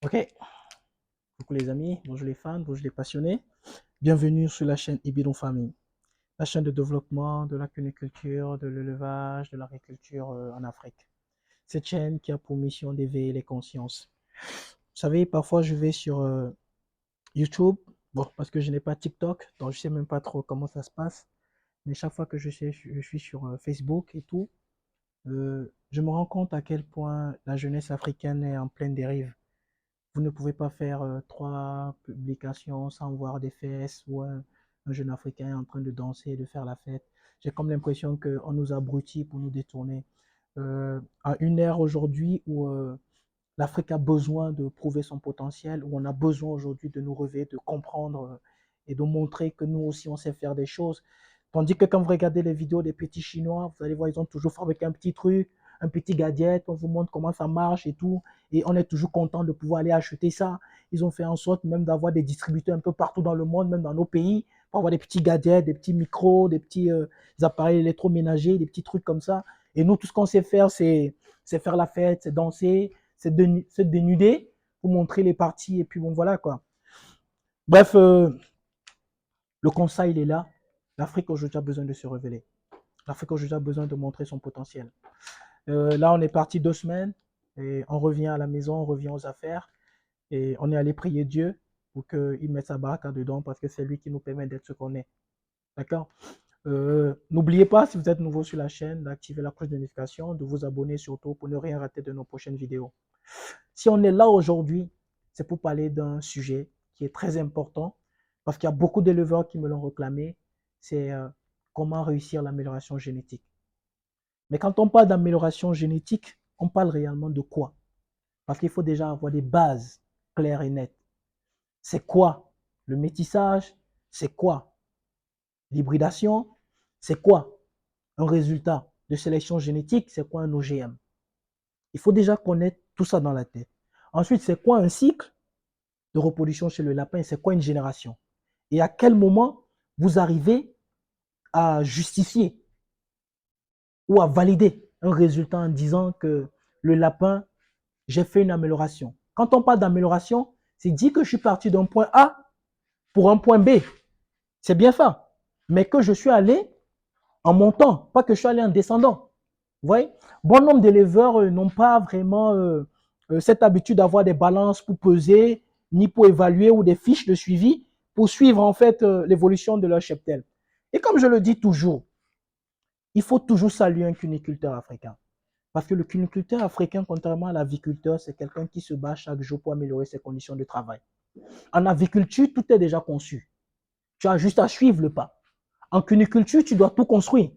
Ok, coucou les amis, bonjour les fans, bonjour les passionnés. Bienvenue sur la chaîne Ibidon Famille, la chaîne de développement de la cuniculture, de l'élevage, de l'agriculture en Afrique. Cette chaîne qui a pour mission d'éveiller les consciences. Vous savez, parfois je vais sur YouTube, bon, parce que je n'ai pas TikTok, donc je sais même pas trop comment ça se passe. Mais chaque fois que je suis sur Facebook et tout, je me rends compte à quel point la jeunesse africaine est en pleine dérive. Vous ne pouvez pas faire trois publications sans voir des fesses ou un jeune Africain en train de danser et de faire la fête. J'ai comme l'impression qu'on nous abrutit pour nous détourner. À une ère aujourd'hui où l'Afrique a besoin de prouver son potentiel, où on a besoin aujourd'hui de nous réveiller, de comprendre et de montrer que nous aussi on sait faire des choses. Tandis que quand vous regardez les vidéos des petits Chinois, vous allez voir, ils ont toujours fabriqué un petit truc, un petit gadget, on vous montre comment ça marche et tout, et on est toujours content de pouvoir aller acheter ça. Ils ont fait en sorte même d'avoir des distributeurs un peu partout dans le monde, même dans nos pays, pour avoir des petits gadgets, des petits micros, des petits appareils électroménagers, des petits trucs comme ça. Et nous, tout ce qu'on sait faire, c'est faire la fête, c'est danser, se dénuder pour montrer les parties et puis bon voilà quoi. Bref, le conseil il est là. L'Afrique aujourd'hui a besoin de se révéler. L'Afrique aujourd'hui a besoin de montrer son potentiel. Là, on est parti 2 semaines et on revient à la maison, on revient aux affaires et on est allé prier Dieu pour qu'il mette sa baraka dedans parce que c'est lui qui nous permet d'être ce qu'on est. D'accord. N'oubliez pas, si vous êtes nouveau sur la chaîne, d'activer la cloche de notification, de vous abonner surtout pour ne rien rater de nos prochaines vidéos. Si on est là aujourd'hui, c'est pour parler d'un sujet qui est très important parce qu'il y a beaucoup d'éleveurs qui me l'ont réclamé, c'est comment réussir l'amélioration génétique. Mais quand on parle d'amélioration génétique, on parle réellement de quoi? Parce qu'il faut déjà avoir des bases claires et nettes. C'est quoi le métissage? C'est quoi l'hybridation? C'est quoi un résultat de sélection génétique? C'est quoi un OGM? Il faut déjà connaître tout ça dans la tête. Ensuite, c'est quoi un cycle de reproduction chez le lapin? C'est quoi une génération? Et à quel moment vous arrivez à justifier ou à valider un résultat en disant que le lapin, j'ai fait une amélioration. Quand on parle d'amélioration, c'est dit que je suis parti d'un point A pour un point B. C'est bien ça. Mais que je suis allé en montant, pas que je suis allé en descendant. Vous voyez? Bon nombre d'éleveurs n'ont pas vraiment cette habitude d'avoir des balances pour peser, ni pour évaluer, ou des fiches de suivi pour suivre en fait l'évolution de leur cheptel. Et comme je le dis toujours, il faut toujours saluer un cuniculteur africain. Parce que le cuniculteur africain, contrairement à l'aviculteur, c'est quelqu'un qui se bat chaque jour pour améliorer ses conditions de travail. En aviculture, tout est déjà conçu. Tu as juste à suivre le pas. En cuniculture, tu dois tout construire.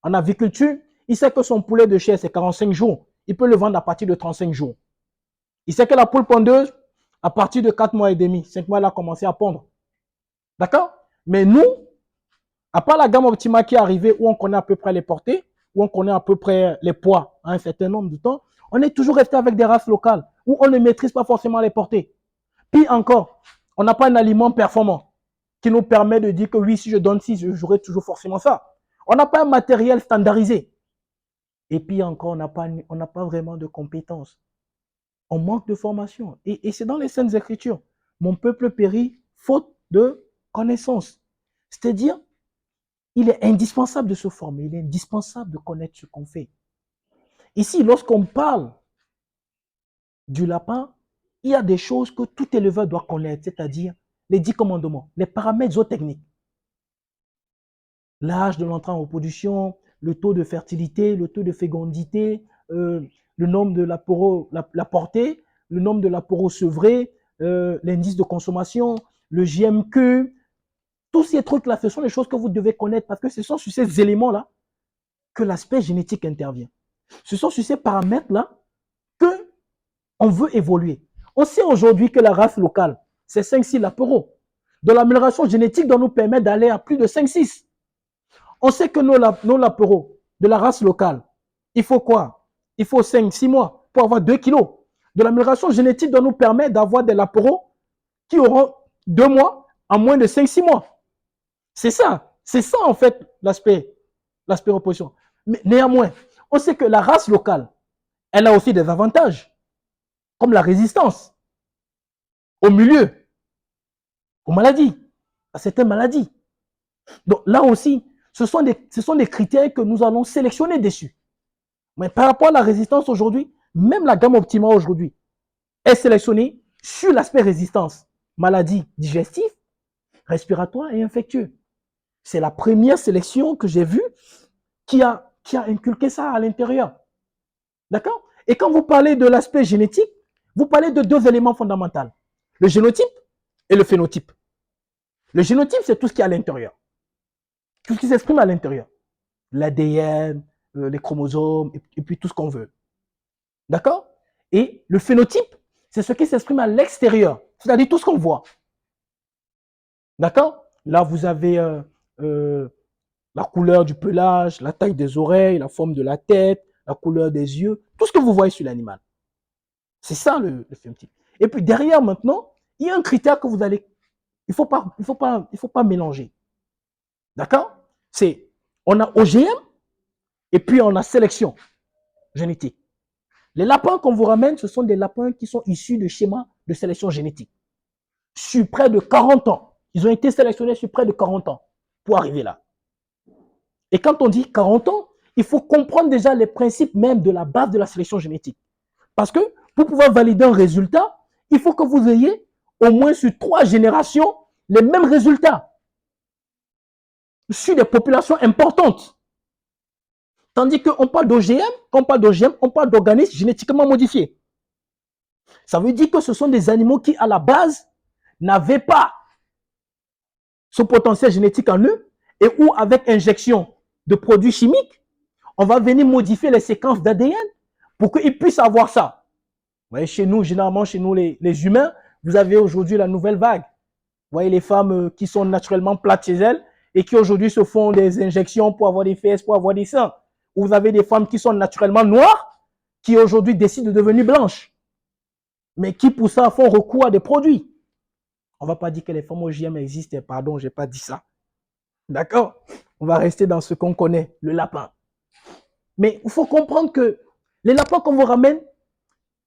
En aviculture, il sait que son poulet de chair, c'est 45 jours. Il peut le vendre à partir de 35 jours. Il sait que la poule pondeuse, à partir de 4 mois et demi, 5 mois, elle a commencé à pondre. D'accord? Mais nous, à part la gamme Optima qui est arrivée, où on connaît à peu près les portées, où on connaît à peu près les poids à un certain nombre de temps, on est toujours resté avec des races locales, où on ne maîtrise pas forcément les portées. Puis encore, on n'a pas un aliment performant qui nous permet de dire que oui, si je donne 6, j'aurai toujours forcément ça. On n'a pas un matériel standardisé. Et puis encore, on n'a pas vraiment de compétences. On manque de formation. Et c'est dans les Saintes Écritures. Mon peuple périt faute de connaissances. C'est-à-dire, il est indispensable de se former, il est indispensable de connaître ce qu'on fait. Ici, lorsqu'on parle du lapin, il y a des choses que tout éleveur doit connaître, c'est-à-dire les 10 commandements, les paramètres zootechniques. L'âge de l'entrée en reproduction, le taux de fertilité, le taux de fécondité, le nombre de la portée, le nombre de laporaux sevrés, l'indice de consommation, le GMQ, tous ces trucs-là, ce sont les choses que vous devez connaître parce que ce sont sur ces éléments-là que l'aspect génétique intervient. Ce sont sur ces paramètres-là que on veut évoluer. On sait aujourd'hui que la race locale, c'est 5-6 laporaux. De l'amélioration génétique doit nous permettre d'aller à plus de 5-6. On sait que nos lapéraux de la race locale, il faut quoi? Il faut 5-6 mois pour avoir 2 kilos. De l'amélioration génétique doit nous permettre d'avoir des lapéraux qui auront 2 mois en moins de 5-6 mois. C'est ça en fait l'aspect reproduction. Mais néanmoins, on sait que la race locale, elle a aussi des avantages, comme la résistance. au milieu, aux maladies, à certaines maladies. Donc là aussi, ce sont des critères que nous allons sélectionner dessus. Mais par rapport à la résistance aujourd'hui, même la gamme Optima aujourd'hui est sélectionnée sur l'aspect résistance, maladies digestives, respiratoires et infectieuses. C'est la première sélection que j'ai vue qui a inculqué ça à l'intérieur. D'accord? Et quand vous parlez de l'aspect génétique, vous parlez de deux éléments fondamentaux. Le génotype et le phénotype. Le génotype, c'est tout ce qui est à l'intérieur. Tout ce qui s'exprime à l'intérieur. L'ADN, les chromosomes, et puis tout ce qu'on veut. D'accord? Et le phénotype, c'est ce qui s'exprime à l'extérieur. C'est-à-dire tout ce qu'on voit. D'accord? Là, vous avez la couleur du pelage, la taille des oreilles, la forme de la tête, la couleur des yeux, tout ce que vous voyez sur l'animal. C'est ça le phénotype. Et puis derrière maintenant, il y a un critère que vous allez, il faut pas mélanger. D'accord? C'est, on a OGM et puis on a sélection génétique. Les lapins qu'on vous ramène, ce sont des lapins qui sont issus de schémas de sélection génétique. Sur près de 40 ans. Ils ont été sélectionnés sur près de 40 ans pour arriver là. Et quand on dit 40 ans, il faut comprendre déjà les principes même de la base de la sélection génétique. Parce que pour pouvoir valider un résultat, il faut que vous ayez au moins sur 3 générations les mêmes résultats. Sur des populations importantes. Tandis qu'on parle d'OGM, quand on parle d'OGM, on parle d'organismes génétiquement modifiés. Ça veut dire que ce sont des animaux qui, à la base, n'avaient pas ce potentiel génétique en eux et où, avec injection de produits chimiques, on va venir modifier les séquences d'ADN pour qu'ils puissent avoir ça. Vous voyez, chez nous, généralement, chez nous, les humains, vous avez aujourd'hui la nouvelle vague. Vous voyez les femmes qui sont naturellement plates chez elles et qui aujourd'hui se font des injections pour avoir des fesses, pour avoir des seins. Vous avez des femmes qui sont naturellement noires, qui aujourd'hui décident de devenir blanches, mais qui pour ça font recours à des produits. On ne va pas dire que les femmes OGM existent, pardon, je n'ai pas dit ça. D'accord? On va rester dans ce qu'on connaît, le lapin. Mais il faut comprendre que les lapins qu'on vous ramène,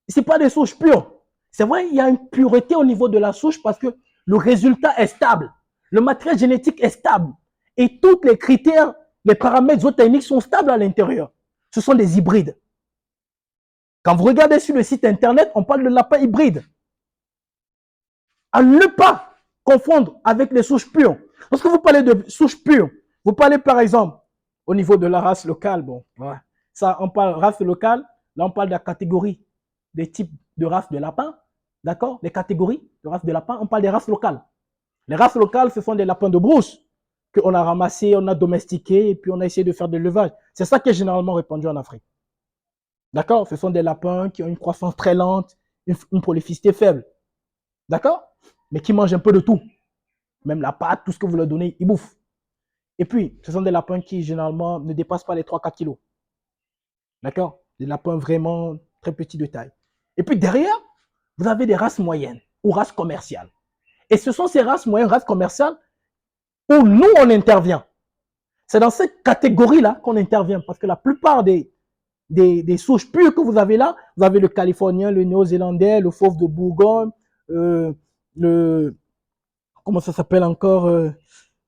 ce n'est pas des souches pures. C'est vrai, il y a une pureté au niveau de la souche parce que le résultat est stable. Le matériel génétique est stable. Et tous les critères, les paramètres zootechniques sont stables à l'intérieur. Ce sont des hybrides. Quand vous regardez sur le site internet, on parle de lapin hybride. À ne pas confondre avec les souches pures. Lorsque vous parlez de souches pures, vous parlez par exemple au niveau de la race locale. Bon, voilà. Ça, on parle race locale. Là, on parle de la catégorie des types de races de lapins. D'accord? Les catégories de races de lapins, on parle des races locales. Les races locales, ce sont des lapins de brousse qu'on a ramassés, on a domestiqués et puis on a essayé de faire de l'élevage. C'est ça qui est généralement répandu en Afrique. D'accord? Ce sont des lapins qui ont une croissance très lente, une prolificité faible. D'accord? Mais qui mangent un peu de tout. Même la pâte, tout ce que vous leur donnez, ils bouffent. Et puis, ce sont des lapins qui généralement ne dépassent pas les 3-4 kilos. D'accord? Des lapins vraiment très petits de taille. Et puis derrière, vous avez des races moyennes ou races commerciales. Et ce sont ces races moyennes, races commerciales, où nous, on intervient. C'est dans cette catégorie-là qu'on intervient. Parce que la plupart des souches pures que vous avez là, vous avez le californien, le néo-zélandais, le fauve de Bourgogne, comment ça s'appelle encore,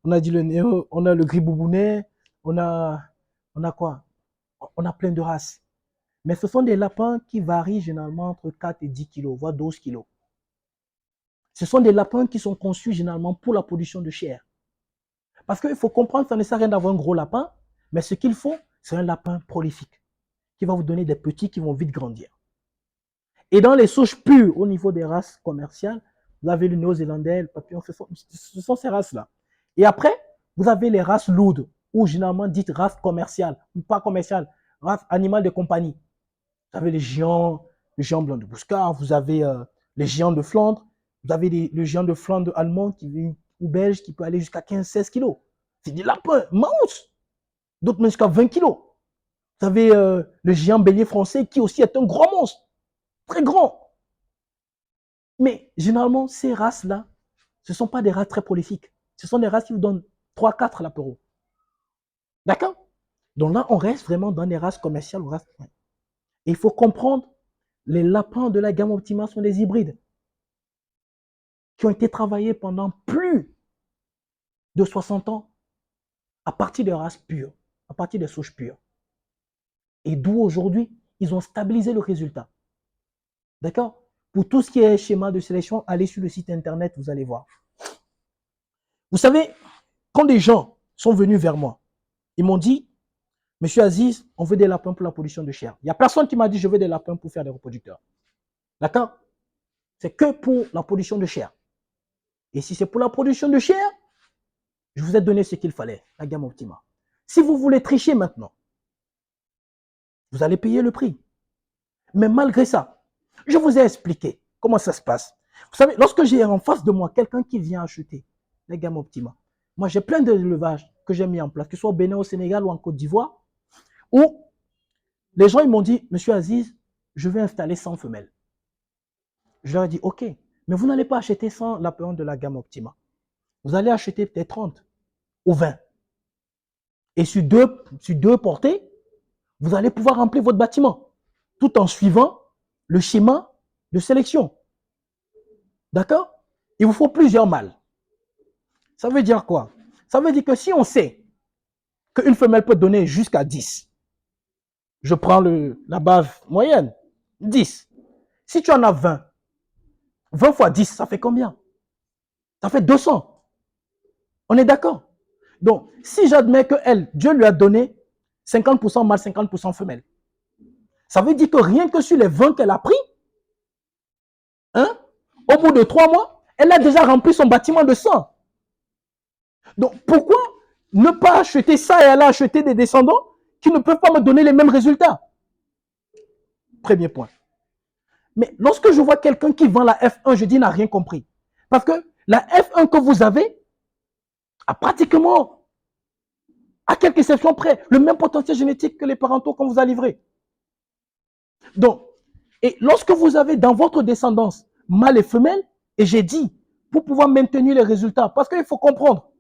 on a dit le néo, on a le gris boubounet, on a quoi? On a plein de races. Mais ce sont des lapins qui varient généralement entre 4 et 10 kilos, voire 12 kilos. Ce sont des lapins qui sont conçus généralement pour la production de chair. Parce qu'il faut comprendre, ça ne sert à rien d'avoir un gros lapin, mais ce qu'il faut, c'est un lapin prolifique, qui va vous donner des petits qui vont vite grandir. Et dans les souches pures, au niveau des races commerciales, vous avez le néo-zélandais, le papillon, ce sont ces races-là. Et après, vous avez les races lourdes, ou généralement dites races commerciales, ou pas commerciales, races animales de compagnie. Vous avez les géants blancs de Bouscar, vous avez les géants de Flandre, vous avez le géant de Flandre allemand ou belge qui peut aller jusqu'à 15-16 kilos. C'est des lapins immenses, d'autres même jusqu'à 20 kilos. Vous avez le géant bélier français qui aussi est un grand monstre, très grand. Mais généralement, ces races-là, ce ne sont pas des races très prolifiques. Ce sont des races qui vous donnent 3-4 lapereaux. D'accord? Donc là, on reste vraiment dans des races commerciales. Et il faut comprendre, les lapins de la gamme Optima sont des hybrides. qui ont été travaillés pendant plus de 60 ans à partir des races pures, à partir des souches pures. Et d'où aujourd'hui, ils ont stabilisé le résultat. D'accord? Pour tout ce qui est schéma de sélection, allez sur le site internet, vous allez voir. Vous savez, quand des gens sont venus vers moi, ils m'ont dit, Monsieur Aziz, on veut des lapins pour la production de chair. Il n'y a personne qui m'a dit, je veux des lapins pour faire des reproducteurs. D'accord? C'est que pour la production de chair. Et si c'est pour la production de chair, je vous ai donné ce qu'il fallait, la gamme Optima. Si vous voulez tricher maintenant, vous allez payer le prix. Mais malgré ça, je vous ai expliqué comment ça se passe. Vous savez, lorsque j'ai en face de moi quelqu'un qui vient acheter la gamme Optima, moi j'ai plein d'élevages que j'ai mis en place, que ce soit au Bénin, au Sénégal ou en Côte d'Ivoire, où les gens ils m'ont dit, Monsieur Aziz, je vais installer 100 femelles. Je leur ai dit, ok, mais vous n'allez pas acheter 100 lapins de la gamme Optima. Vous allez acheter peut-être 30 ou 20. Et sur deux portées, vous allez pouvoir remplir votre bâtiment tout en suivant le schéma de sélection. D'accord? Il vous faut plusieurs mâles. Ça veut dire quoi? Ça veut dire que si on sait qu'une femelle peut donner jusqu'à 10, je prends la base moyenne, 10. Si tu en as 20, 20 fois 10, ça fait combien? Ça fait 200. On est d'accord? Donc, si j'admets que elle, Dieu lui a donné 50% mâle, 50% femelle, ça veut dire que rien que sur les 20 qu'elle a pris, hein, au bout de 3 mois, elle a déjà rempli son bâtiment de 100. Donc, pourquoi ne pas acheter ça et aller acheter des descendants qui ne peuvent pas me donner les mêmes résultats? Premier point. Mais lorsque je vois quelqu'un qui vend la F1, je dis il n'a rien compris. Parce que la F1 que vous avez a pratiquement, à quelques exceptions près, le même potentiel génétique que les parentaux qu'on vous a livrés. Donc, et lorsque vous avez dans votre descendance mâle et femelle, et j'ai dit, pour pouvoir maintenir les résultats, parce qu'il faut comprendre,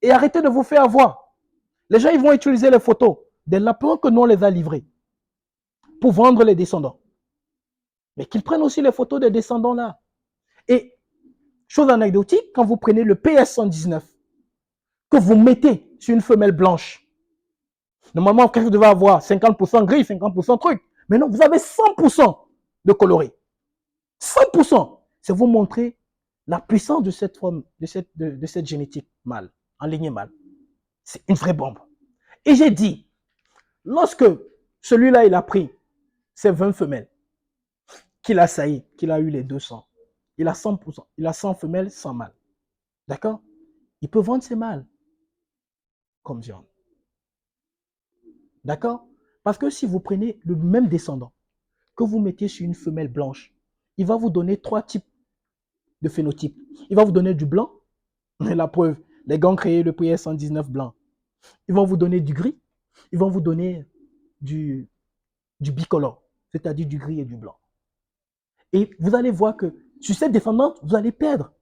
et arrêter de vous faire avoir. Les gens ils vont utiliser les photos des lapins que nous on les a livrés pour vendre les descendants. Mais qu'ils prennent aussi les photos des descendants là. Et, chose anecdotique, quand vous prenez le PS119, que vous mettez sur une femelle blanche, normalement, vous devez avoir 50% gris, 50% truc. Mais non, vous avez 100% de coloré. 100%. C'est vous montrer la puissance de cette forme, de cette génétique mâle, en lignée mâle. C'est une vraie bombe. Et j'ai dit, lorsque celui-là, il a pris ses 20 femelles, qu'il a sailli, qu'il a eu les 200, il a 100%, il a 100 femelles, 100 mâles. D'accord? Il peut vendre ses mâles comme viande. D'accord? Parce que si vous prenez le même descendant que vous mettez sur une femelle blanche, il va vous donner 3 types de phénotypes. Il va vous donner du blanc, la preuve, les gants créés le PS119 blanc. Ils vont vous donner du gris, ils vont vous donner du bicolore, c'est-à-dire du gris et du blanc. Et vous allez voir que sur cette descendante, vous allez perdre.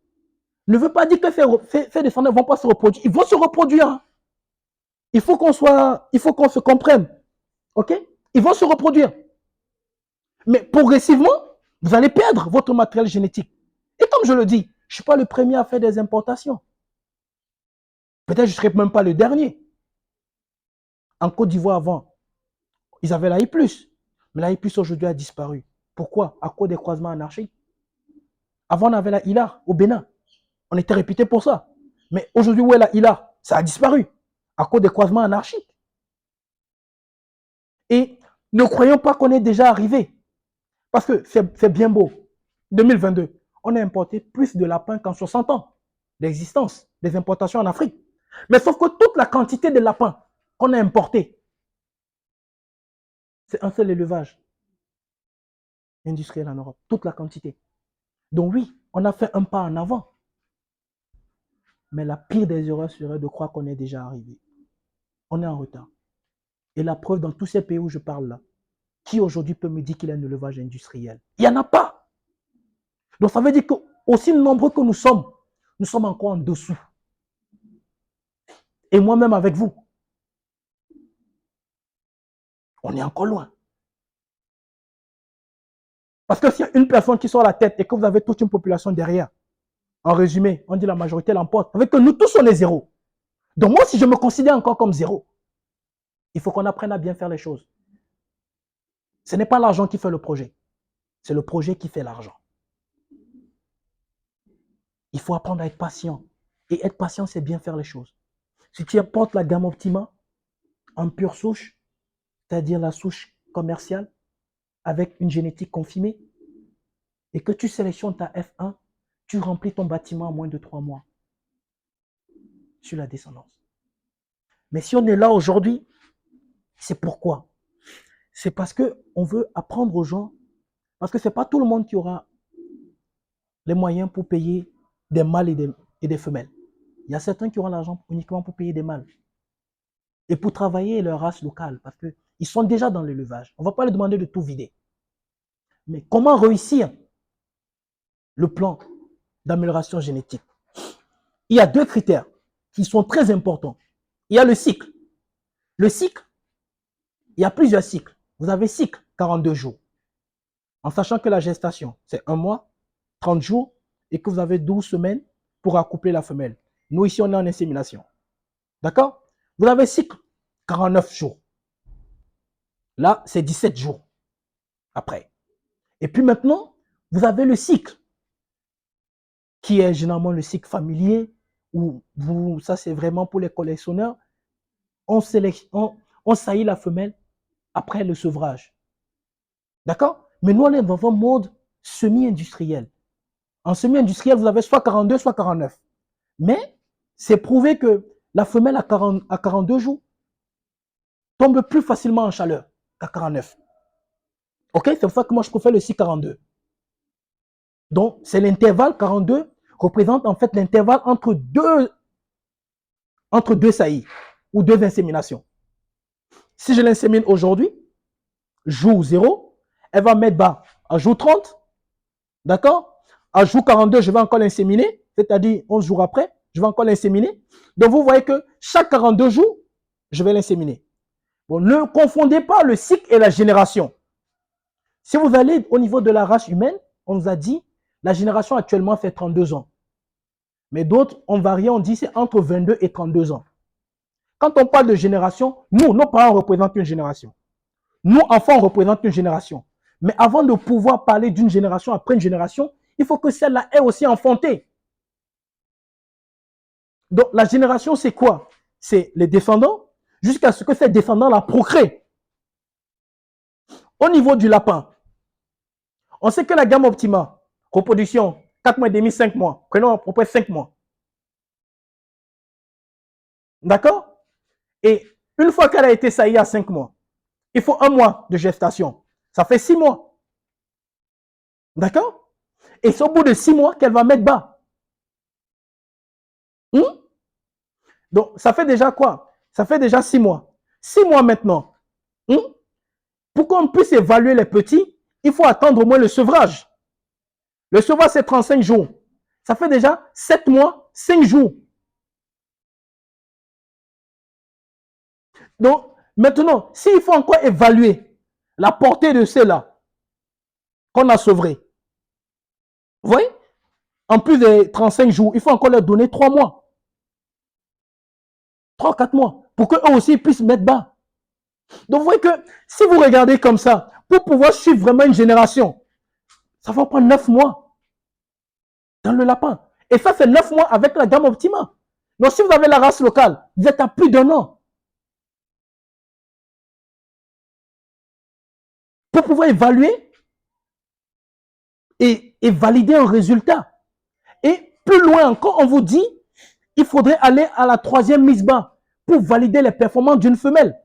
Ne veut pas dire que ces descendants ne vont pas se reproduire. Ils vont se reproduire. Il faut qu'on se comprenne. OK? Ils vont se reproduire. Mais progressivement, vous allez perdre votre matériel génétique. Et comme je le dis, je ne suis pas le premier à faire des importations. Peut-être que je ne serai même pas le dernier. En Côte d'Ivoire avant, ils avaient la I+. Mais la I+, aujourd'hui a disparu. Pourquoi? À cause des croisements anarchiques. Avant, on avait la ILA au Bénin. On était réputé pour ça. Mais aujourd'hui, où est la ILA? Ça a disparu à cause des croisements anarchiques. Et ne croyons pas qu'on est déjà arrivé. Parce que c'est bien beau. 2022, on a importé plus de lapins qu'en 60 ans d'existence, des importations en Afrique. Mais sauf que toute la quantité de lapins qu'on a importé, c'est un seul élevage industriel en Europe. Toute la quantité. Donc oui, on a fait un pas en avant. Mais la pire des erreurs serait de croire qu'on est déjà arrivé. On est en retard. Et la preuve dans tous ces pays où je parle là, qui aujourd'hui peut me dire qu'il y a un élevage industriel? Il n'y en a pas. Donc ça veut dire que aussi nombreux que nous sommes encore en dessous. Et moi-même avec vous, on est encore loin. Parce que s'il y a une personne qui sort la tête et que vous avez toute une population derrière, En résumé, on dit la majorité l'emporte. Avec que nous tous, on est zéro. Donc moi, si je me considère encore comme zéro, il faut qu'on apprenne à bien faire les choses. Ce n'est pas l'argent qui fait le projet. C'est le projet qui fait l'argent. Il faut apprendre à être patient. Et être patient, c'est bien faire les choses. Si tu importes la gamme Optima en pure souche, c'est-à-dire la souche commerciale, avec une génétique confirmée, et que tu sélectionnes ta F1, tu remplis ton bâtiment en moins de 3 mois sur la descendance. Mais si on est là aujourd'hui, c'est pourquoi? C'est parce qu'on veut apprendre aux gens, parce que ce n'est pas tout le monde qui aura les moyens pour payer des mâles et des femelles. Il y a certains qui auront l'argent uniquement pour payer des mâles et pour travailler leur race locale, parce qu'ils sont déjà dans l'élevage. On ne va pas leur demander de tout vider. Mais comment réussir le plan d'amélioration génétique? Il y a 2 critères qui sont très importants. Il y a le cycle. Le cycle, il y a plusieurs cycles. Vous avez cycle 42 jours, en sachant que la gestation, c'est 1 mois, 30 jours, et que vous avez 12 semaines pour accoupler la femelle. Nous, ici, on est en insémination. D'accord? Vous avez cycle 49 jours. Là, c'est 17 jours après. Et puis maintenant, vous avez le cycle, qui est généralement le cycle familier, où ça, c'est vraiment pour les collectionneurs. On saillit la femelle après le sevrage. D'accord? Mais nous, on est dans un mode semi-industriel. En semi-industriel, vous avez soit 42, soit 49. Mais c'est prouvé que la femelle à 42 jours tombe plus facilement en chaleur qu'à 49. Ok? C'est pour ça que moi, je préfère le cycle 42. Donc, c'est l'intervalle 42 représente en fait l'intervalle entre deux saillies ou 2 inséminations. Si je l'insémine aujourd'hui, jour 0, elle va mettre bas à jour 30. D'accord? À jour 42, je vais encore l'inséminer, c'est-à-dire 11 jours après, je vais encore l'inséminer. Donc, vous voyez que chaque 42 jours, je vais l'inséminer. Bon, ne confondez pas le cycle et la génération. Si vous allez au niveau de la race humaine, on nous a dit, la génération actuellement fait 32 ans. Mais d'autres ont varié, on dit c'est entre 22 et 32 ans. Quand on parle de génération, nous, nos parents représentent une génération. Nous, enfants, on représente une génération. Mais avant de pouvoir parler d'une génération après une génération, il faut que celle-là ait aussi enfanté. Donc, la génération, c'est quoi? C'est les descendants, jusqu'à ce que ces descendants-là procréent. Au niveau du lapin, on sait que la gamme Optima, reproduction, 4 mois et demi, 5 mois. Prenons à peu près 5 mois. D'accord? Et une fois qu'elle a été saillie à 5 mois, il faut 1 mois de gestation. Ça fait 6 mois. D'accord? Et c'est au bout de 6 mois qu'elle va mettre bas. Donc, ça fait déjà quoi? Ça fait déjà 6 mois. 6 mois maintenant. Pour qu'on puisse évaluer les petits, il faut attendre au moins le sevrage. Le sevrage, c'est 35 jours. Ça fait déjà 7 mois, 5 jours. Donc, maintenant, s'il faut encore évaluer la portée de ceux-là qu'on a sevrés, vous voyez? En plus des 35 jours, il faut encore leur donner 3 mois. 3 4 mois. Pour qu'eux aussi puissent mettre bas. Donc, vous voyez que si vous regardez comme ça, pour pouvoir suivre vraiment une génération, ça va prendre 9 mois dans le lapin. Et ça, c'est 9 mois avec la gamme Optima. Donc, si vous avez la race locale, vous êtes à plus d'1 an. Pour pouvoir évaluer et valider un résultat. Et plus loin encore, on vous dit, il faudrait aller à la 3e mise bas pour valider les performances d'une femelle.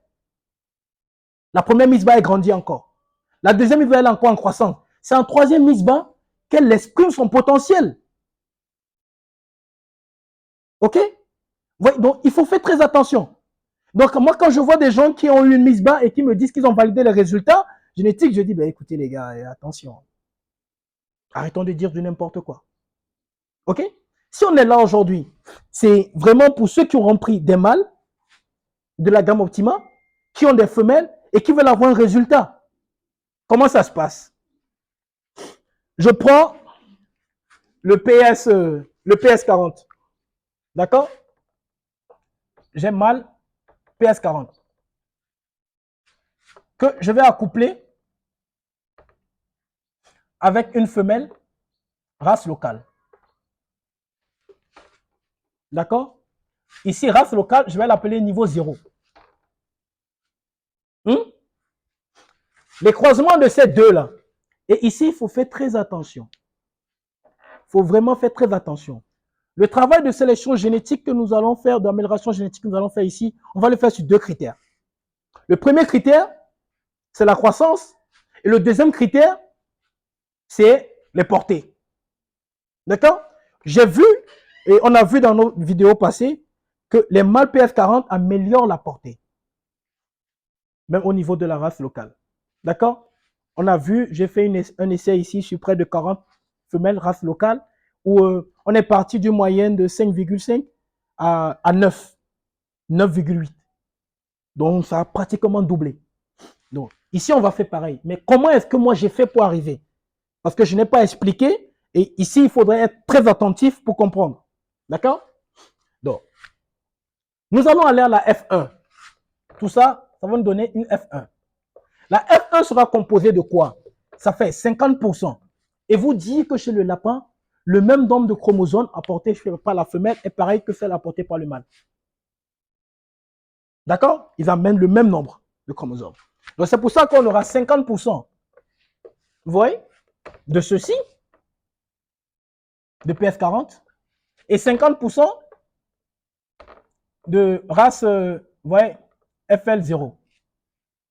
La première mise bas est grandie encore. La deuxième mise bas, elle est encore en croissance. C'est en 3e mise bas qu'elle exprime son potentiel. Ok? Donc, il faut faire très attention. Donc, moi, quand je vois des gens qui ont eu une mise bas et qui me disent qu'ils ont validé les résultats génétiques, je dis, ben, écoutez les gars, attention. Arrêtons de dire du n'importe quoi. Ok? Si on est là aujourd'hui, c'est vraiment pour ceux qui auront pris des mâles de la gamme Optima, qui ont des femelles et qui veulent avoir un résultat. Comment ça se passe? Je prends le PS40. D'accord? J'ai mâle PS40. Que je vais accoupler avec une femelle race locale. D'accord? Ici, race locale, je vais l'appeler niveau 0. Les croisements de ces deux-là. Et ici, il faut faire très attention. Il faut vraiment faire très attention. Le travail de sélection génétique que nous allons faire, d'amélioration génétique que nous allons faire ici, on va le faire sur deux critères. Le premier critère, c'est la croissance. Et le deuxième critère, c'est les portées. D'accord? J'ai vu, et on a vu dans nos vidéos passées, que les mâles PS40 améliorent la portée. Même au niveau de la race locale. D'accord? On a vu, j'ai fait un essai ici sur près de 40 femelles race locale, où on est parti d'une moyenne de 5,5 à 9, 9,8. Donc, ça a pratiquement doublé. Donc, ici, on va faire pareil. Mais comment est-ce que moi, j'ai fait pour arriver? Parce que je n'ai pas expliqué. Et ici, il faudrait être très attentif pour comprendre. D'accord? Donc, nous allons aller à la F1. Tout ça, ça va nous donner une F1. La F1 sera composée de quoi? Ça fait 50%. Et vous dites que chez le lapin, le même nombre de chromosomes apportés par la femelle est pareil que celle apportée par le mâle. D'accord? Ils amènent le même nombre de chromosomes. Donc c'est pour ça qu'on aura 50%. Vous voyez? De ceci, de PS40, et 50% de race, vous voyez, FL0.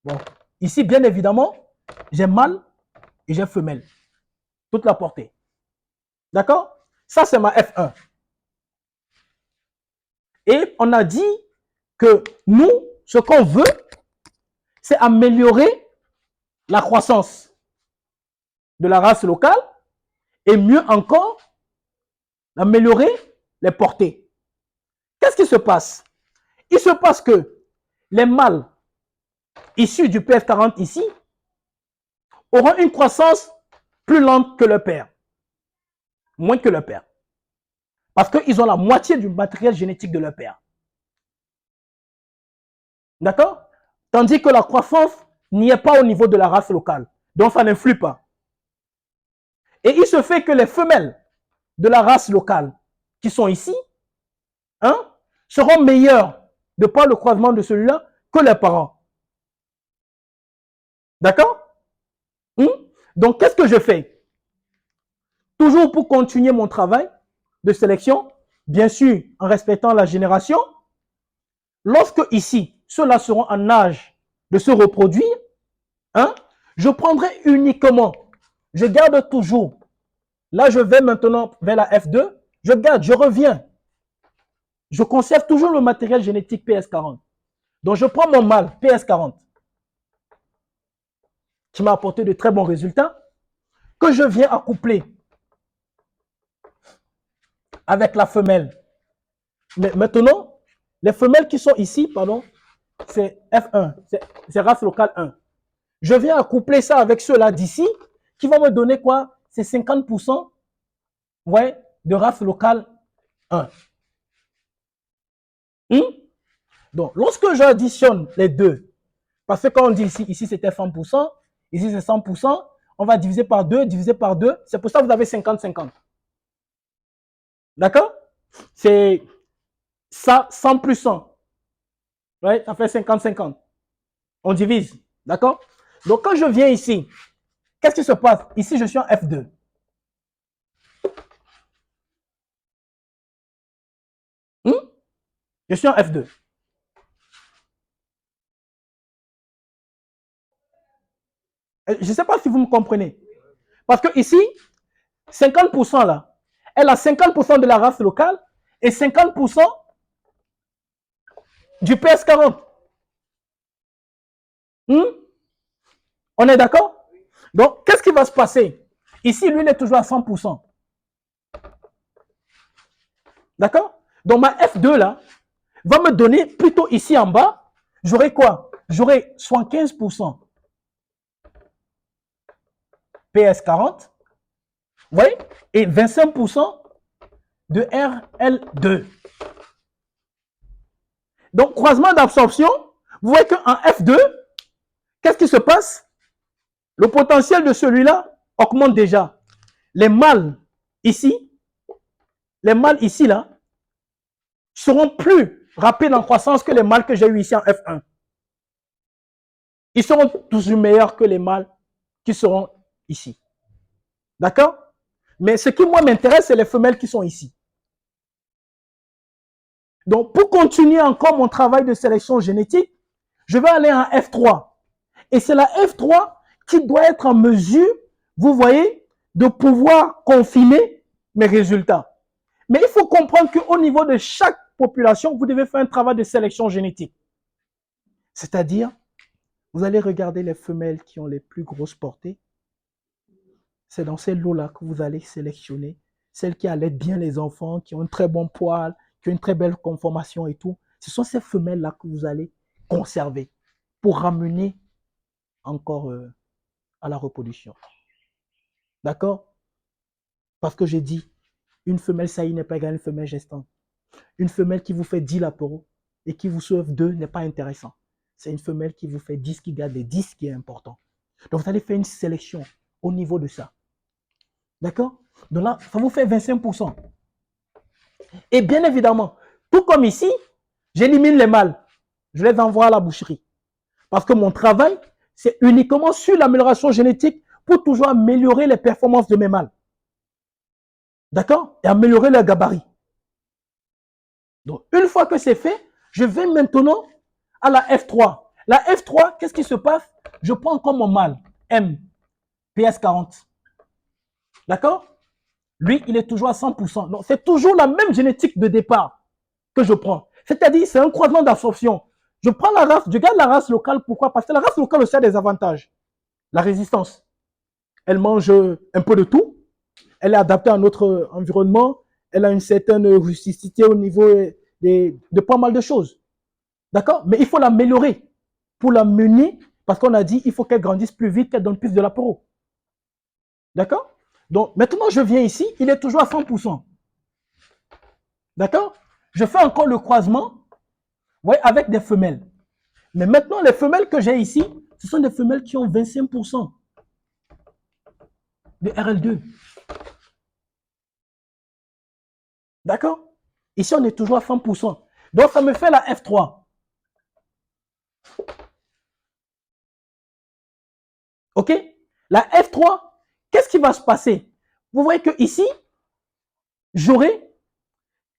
Bon. Ici, bien évidemment, j'ai mâle et j'ai femelle. Toute la portée. D'accord? Ça, c'est ma F1. Et on a dit que nous, ce qu'on veut, c'est améliorer la croissance de la race locale et mieux encore, améliorer les portées. Qu'est-ce qui se passe? Il se passe que les mâles issus du PS40 ici auront une croissance plus lente que leur père. Moins que leur père. Parce qu'ils ont la moitié du matériel génétique de leur père. D'accord? Tandis que la croissance n'y est pas au niveau de la race locale. Donc ça n'influe pas. Et il se fait que les femelles de la race locale qui sont ici, seront meilleures de par le croisement de celui-là que leurs parents. D'accord? Donc qu'est-ce que je fais? Toujours pour continuer mon travail de sélection, bien sûr en respectant la génération, lorsque ici, ceux-là seront en âge de se reproduire, je prendrai uniquement, je garde toujours, là je vais maintenant vers la F2, je garde, je reviens, je conserve toujours le matériel génétique PS40. Donc je prends mon mâle PS40, qui m'a apporté de très bons résultats, que je viens accoupler avec la femelle. Mais maintenant, les femelles qui sont ici, pardon, c'est F1, c'est race locale 1. Je viens accoupler ça avec ceux-là d'ici, qui vont me donner quoi? C'est 50%, ouais, de race locale 1. Donc, lorsque j'additionne les deux, parce que quand on dit ici c'était 100%, ici c'est 100%, on va diviser par 2, c'est pour ça que vous avez 50-50. D'accord? C'est ça, 100 plus 100. Ouais, ça fait 50-50. On divise. D'accord? Donc, quand je viens ici, qu'est-ce qui se passe? Ici, je suis en F2. Je suis en F2. Je ne sais pas si vous me comprenez. Parce que ici, 50% là, elle a 50% de la race locale et 50% du PS40. On est d'accord? Donc, qu'est-ce qui va se passer? Ici, lui, il est toujours à 100%. D'accord? Donc, ma F2 là, va me donner plutôt ici en bas, j'aurai quoi? J'aurai 75% PS40 Vous voyez? Et 25% de RL2. Donc, croisement d'absorption, vous voyez qu'en F2, qu'est-ce qui se passe? Le potentiel de celui-là augmente déjà. Les mâles ici, là, seront plus rapides en croissance que les mâles que j'ai eu ici en F1. Ils seront toujours meilleurs que les mâles qui seront ici. D'accord? Mais ce qui, moi, m'intéresse, c'est les femelles qui sont ici. Donc, pour continuer encore mon travail de sélection génétique, je vais aller en F3. Et c'est la F3 qui doit être en mesure, vous voyez, de pouvoir confiner mes résultats. Mais il faut comprendre qu'au niveau de chaque population, vous devez faire un travail de sélection génétique. C'est-à-dire, vous allez regarder les femelles qui ont les plus grosses portées. C'est dans ces lots-là que vous allez sélectionner celles qui allaitent bien les enfants, qui ont un très bon poil, qui ont une très belle conformation et tout. Ce sont ces femelles-là que vous allez conserver pour ramener encore à la reproduction. D'accord? Parce que j'ai dit, une femelle saillie n'est pas égale à une femelle gestante. Une femelle qui vous fait 10 latéraux et qui vous sauve 2 n'est pas intéressant. C'est une femelle qui vous fait 10, qui garde les 10 qui est important. Donc vous allez faire une sélection au niveau de ça. D'accord? Donc là, ça vous fait 25%. Et bien évidemment, tout comme ici, j'élimine les mâles. Je les envoie à la boucherie. Parce que mon travail, c'est uniquement sur l'amélioration génétique pour toujours améliorer les performances de mes mâles. D'accord? Et améliorer leur gabarit. Donc, une fois que c'est fait, je vais maintenant à la F3. La F3, qu'est-ce qui se passe? Je prends encore mon mâle, M, PS40. D'accord? Lui, il est toujours à 100%. Donc, c'est toujours la même génétique de départ que je prends. C'est-à-dire, c'est un croisement d'absorption. Je prends la race, je garde la race locale. Pourquoi? Parce que la race locale aussi a des avantages. La résistance. Elle mange un peu de tout. Elle est adaptée à notre environnement. Elle a une certaine rusticité au niveau de pas mal de choses. D'accord? Mais il faut l'améliorer pour la mener, parce qu'on a dit il faut qu'elle grandisse plus vite, qu'elle donne plus de l'apéro. D'accord? Donc, maintenant, je viens ici, il est toujours à 100%. D'accord? Je fais encore le croisement, ouais, avec des femelles. Mais maintenant, les femelles que j'ai ici, ce sont des femelles qui ont 25% de RL2. D'accord? Ici, on est toujours à 100%. Donc, ça me fait la F3. OK? La F3, qu'est-ce qui va se passer? Vous voyez que ici, j'aurai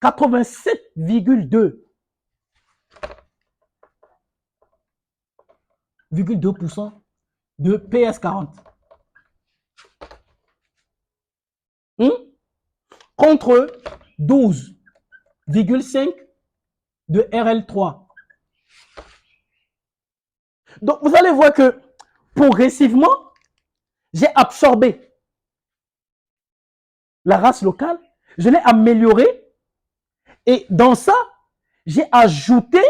87,2% de PS40. Contre 12,5% de RL3. Donc, vous allez voir que progressivement, j'ai absorbé la race locale, je l'ai améliorée, et dans ça, j'ai ajouté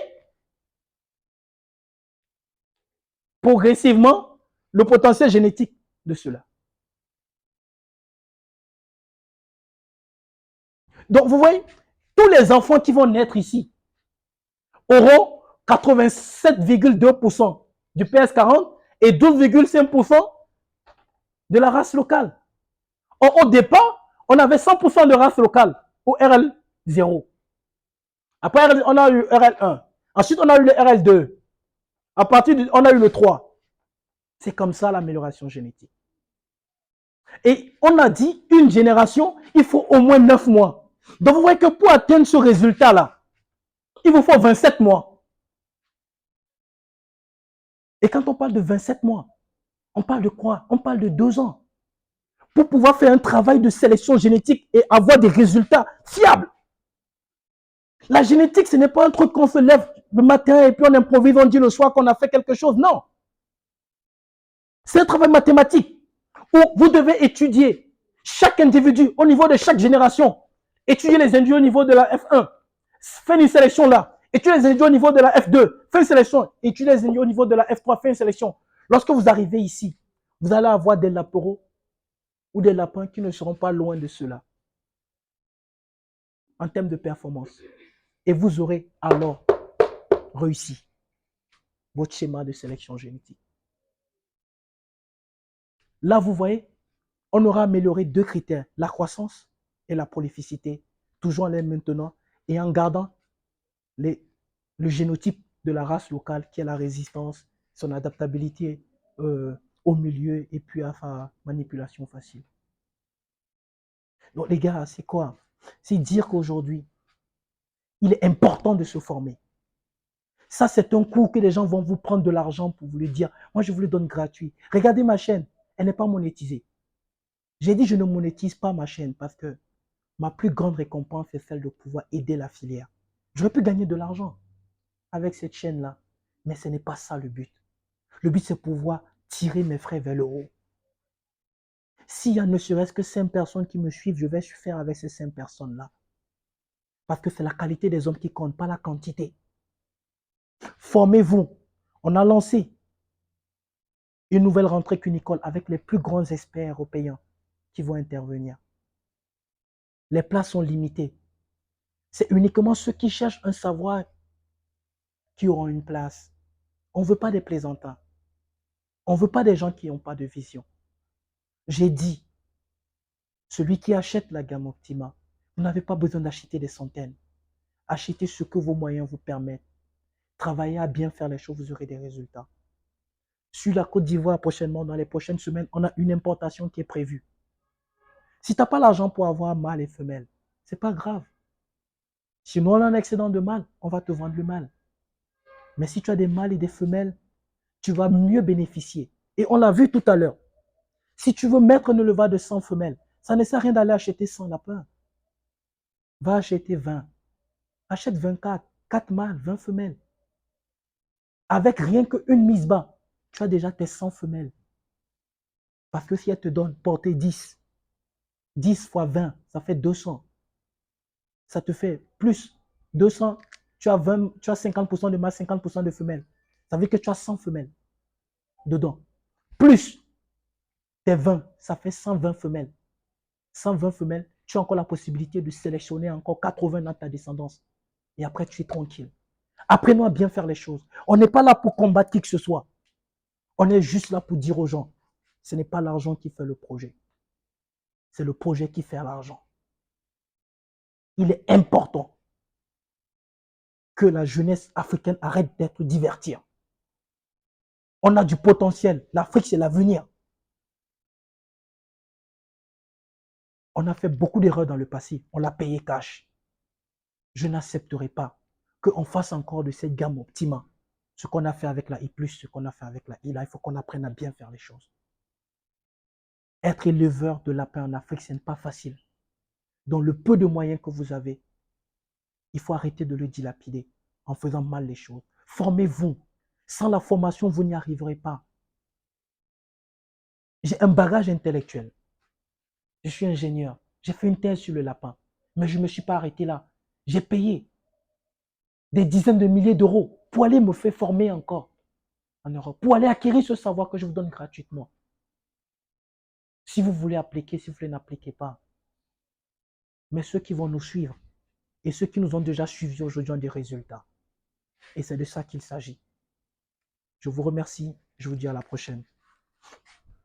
progressivement le potentiel génétique de cela. Donc, vous voyez, tous les enfants qui vont naître ici auront 87,2% du PS40 et 12,5% de la race locale. Au départ, on avait 100% de race locale au RL0. Après, on a eu RL1. Ensuite, on a eu le RL2. À partir de, on a eu le 3. C'est comme ça l'amélioration génétique. Et on a dit, une génération, il faut au moins 9 mois. Donc, vous voyez que pour atteindre ce résultat-là, il vous faut 27 mois. Et quand on parle de 27 mois, on parle de quoi? On parle de 2 ans. Pour pouvoir faire un travail de sélection génétique et avoir des résultats fiables. La génétique, ce n'est pas un truc qu'on se lève le matin et puis on improvise, on dit le soir qu'on a fait quelque chose. Non. C'est un travail mathématique où vous devez étudier chaque individu au niveau de chaque génération. Étudier les individus au niveau de la F1. Faire une sélection là. Étudier les individus au niveau de la F2. Faire une sélection. Étudier les individus au niveau de la F3. Faire une sélection. Lorsque vous arrivez ici, vous allez avoir des latéraux ou des lapins qui ne seront pas loin de cela en termes de performance. Et vous aurez alors réussi votre schéma de sélection génétique. Là, vous voyez, on aura amélioré deux critères, la croissance et la prolificité, toujours en les maintenant et en gardant le génotype de la race locale qui est la résistance, son adaptabilité au milieu et puis à sa manipulation facile. Donc les gars, c'est quoi? C'est dire qu'aujourd'hui, il est important de se former. Ça, c'est un cours que les gens vont vous prendre de l'argent pour vous le dire. Moi, je vous le donne gratuit. Regardez ma chaîne, elle n'est pas monétisée. J'ai dit je ne monétise pas ma chaîne parce que ma plus grande récompense est celle de pouvoir aider la filière. J'aurais pu gagner de l'argent avec cette chaîne-là, mais ce n'est pas ça le but. Le but, c'est pouvoir tirer mes frères vers le haut. S'il y a ne serait-ce que 5 personnes qui me suivent, je vais faire avec ces 5 personnes-là. Parce que c'est la qualité des hommes qui compte, pas la quantité. Formez-vous. On a lancé une nouvelle rentrée Cunicole avec les plus grands experts européens qui vont intervenir. Les places sont limitées. C'est uniquement ceux qui cherchent un savoir qui auront une place. On ne veut pas des plaisantins. On ne veut pas des gens qui n'ont pas de vision. J'ai dit, celui qui achète la gamme Optima, vous n'avez pas besoin d'acheter des centaines. Achetez ce que vos moyens vous permettent. Travaillez à bien faire les choses, vous aurez des résultats. Sur la Côte d'Ivoire, prochainement, dans les prochaines semaines, on a une importation qui est prévue. Si tu n'as pas l'argent pour avoir mâle et femelle, ce n'est pas grave. Si nous on a un excédent de mâle, on va te vendre le mâle. Mais si tu as des mâles et des femelles, tu vas mieux bénéficier. Et on l'a vu tout à l'heure. Si tu veux mettre une élevage de 100 femelles, ça ne sert à rien d'aller acheter 100 lapins. Va acheter 20. Achète 24, 4 mâles, 20 femelles. Avec rien qu'une mise bas, tu as déjà tes 100 femelles. Parce que si elle te donne portée 10, 10 fois 20, ça fait 200. Ça te fait plus 200, tu as 50% de mâles, 50% de femelles. Ça veut dire que tu as 100 femelles dedans. Plus tes 20, ça fait 120 femelles. 120 femelles, tu as encore la possibilité de sélectionner encore 80 dans ta descendance. Et après, tu es tranquille. Apprenons à bien faire les choses. On n'est pas là pour combattre qui que ce soit. On est juste là pour dire aux gens, ce n'est pas l'argent qui fait le projet. C'est le projet qui fait l'argent. Il est important que la jeunesse africaine arrête d'être divertie. On a du potentiel. L'Afrique, c'est l'avenir. On a fait beaucoup d'erreurs dans le passé. On l'a payé cash. Je n'accepterai pas qu'on fasse encore de cette gamme Optima ce qu'on a fait avec la I+, ce qu'on a fait avec la I. Là, il faut qu'on apprenne à bien faire les choses. Être éleveur de lapins en Afrique, ce n'est pas facile. Dans le peu de moyens que vous avez, il faut arrêter de le dilapider en faisant mal les choses. Formez-vous. Sans la formation, vous n'y arriverez pas. J'ai un bagage intellectuel. Je suis ingénieur. J'ai fait une thèse sur le lapin. Mais je ne me suis pas arrêté là. J'ai payé des dizaines de milliers d'euros pour aller me faire former encore en Europe, pour aller acquérir ce savoir que je vous donne gratuitement. Si vous voulez appliquer, si vous voulez n'appliquez pas. Mais ceux qui vont nous suivre et ceux qui nous ont déjà suivis aujourd'hui ont des résultats. Et c'est de ça qu'il s'agit. Je vous remercie. Je vous dis à la prochaine.